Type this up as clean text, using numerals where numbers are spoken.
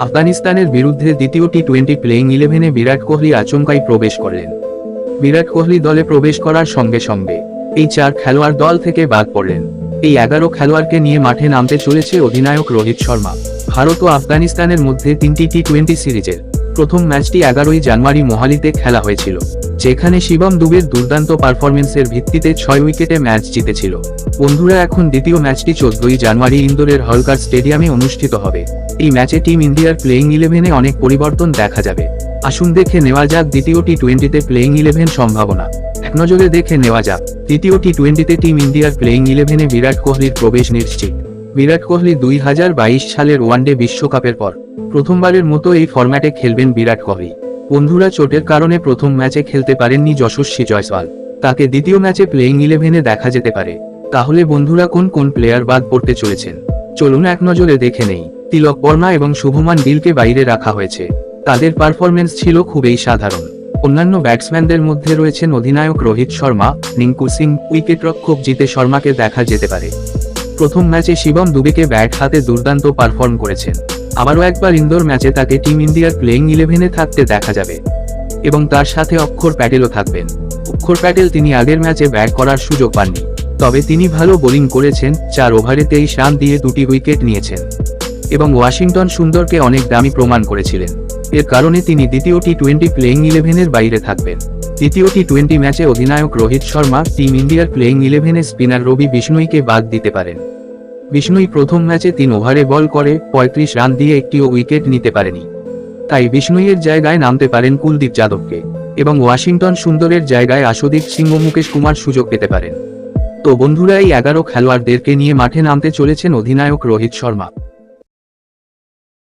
আফগানিস্তানের বিরুদ্ধে দ্বিতীয় টি-20 প্লেইং 11-এ বিরাট কোহলি আচমকাই প্রবেশ করলেন। বিরাট কোহলি দলে প্রবেশ করার সঙ্গে সঙ্গে এই 4 খেলোয়াড় দল থেকে বাদ পড়লেন। এই 11 খেলোয়াড়কে নিয়ে মাঠে নামতে চলেছে অধিনায়ক রোহিত শর্মা। ভারত ও আফগানিস্তানের মধ্যে 3টি টি-20 সিরিজের প্রথম ম্যাচটি 11ই জানুয়ারি মোহালিতে খেলা হয়েছিল, যেখানে শিবম দুবের দুর্দান্ত পারফরমেন্সের ভিত্তিতে 6 উইকেটে ম্যাচ জিতেছিল। বন্ধুরা, এখন দ্বিতীয় ম্যাচটি 14ই জানুয়ারি ইন্দোরের হলকার স্টেডিয়ামে অনুষ্ঠিত হবে। এই ম্যাচে টিম ইন্ডিয়ার প্লেইং 11-এ অনেক পরিবর্তন দেখা যাবে। আসুন দেখে নেওয়া যাক দ্বিতীয় টি-20তে প্লেইং 11 সম্ভাবনা। এক নজরে দেখে নেওয়া যাক দ্বিতীয় টি-20তে টিম ইন্ডিয়ার প্লেইং 11-এ বিরাট কোহলির প্রবেশ নিশ্চিত। বিরাট কোহলি 2022 সালের ওয়ানডে বিশ্বকাপের পর প্রথমবারের মতো এই ফরম্যাটে খেলবেন বিরাট কোহলি। বন্ধুরা, চোটের কারণে প্রথম ম্যাচে খেলতে পারেননি যশস্বী জয়সওয়াল। তাকে দ্বিতীয় ম্যাচে প্লেইং 11-এ দেখা যেতে পারে। তাহলে বন্ধুরা, কোন কোন প্লেয়ার বাদ পড়তে চলেছেন চলুন এক নজরে দেখে নেই। তিলক বর্মা এবং শুভমান গিলকে বাইরে রাখা হয়েছে। তাদের পারফরমেন্স ছিল খুবই সাধারণ। অন্যান্য ব্যাটসম্যানদের মধ্যে রয়েছেন অধিনায়ক রোহিত শর্মা, রিঙ্কু সিং, উইকেটরক্ষক জিতে শর্মাকে দেখা যেতে পারে। প্রথম ম্যাচে শিবম দুবেকে ব্যাট হাতে দুর্দান্ত পারফর্ম করেছেন। আবারও একবার ইন্দোর ম্যাচে তাকে টিম ইন্ডিয়ার প্লেইং 11-এ থাকতে দেখা যাবে এবং তার সাথে অক্ষর প্যাটেলও থাকবেন। অক্ষর প্যাটেল তিনি আগের ম্যাচে ব্যাট করার সুযোগ পাননি, তবে তিনি ভালো বোলিং করেছেন। 4 ওভারে 23 রান দিয়ে 2টি উইকেট নিয়েছেন এবং ওয়াশিংটন সুন্দরকে অনেক দামি প্রমাণ করেছিলেন। এর কারণে তিনি দ্বিতীয় টি-20 প্লেইং 11-এর বাইরে থাকবেন। দ্বিতীয় টি-20 ম্যাচে অধিনায়ক রোহিত শর্মা টিম ইন্ডিয়ার প্লেইং 11-এ স্পিনার রবি বিষ্ণুইকে বাদ দিতে পারেন। বিষ্ণুই প্রথম ম্যাচে 3 ওভারে বল করে 35 রান দিয়ে একটিও উইকেট নিতে পারেনি, তাই বিষ্ণুইয়ের জায়গায় নামতে পারেন কুলদীপ যাদবকে এবং ওয়াশিংটন সুন্দরের জায়গায় আশুদীপ সিং ও মুকেশ কুমার সুযোগ পেতে পারেন। তো বন্ধুরা, এই 11 খেলোয়াড়দেরকে নিয়ে মাঠে নামতে চলেছেন অধিনায়ক রোহিত শর্মা।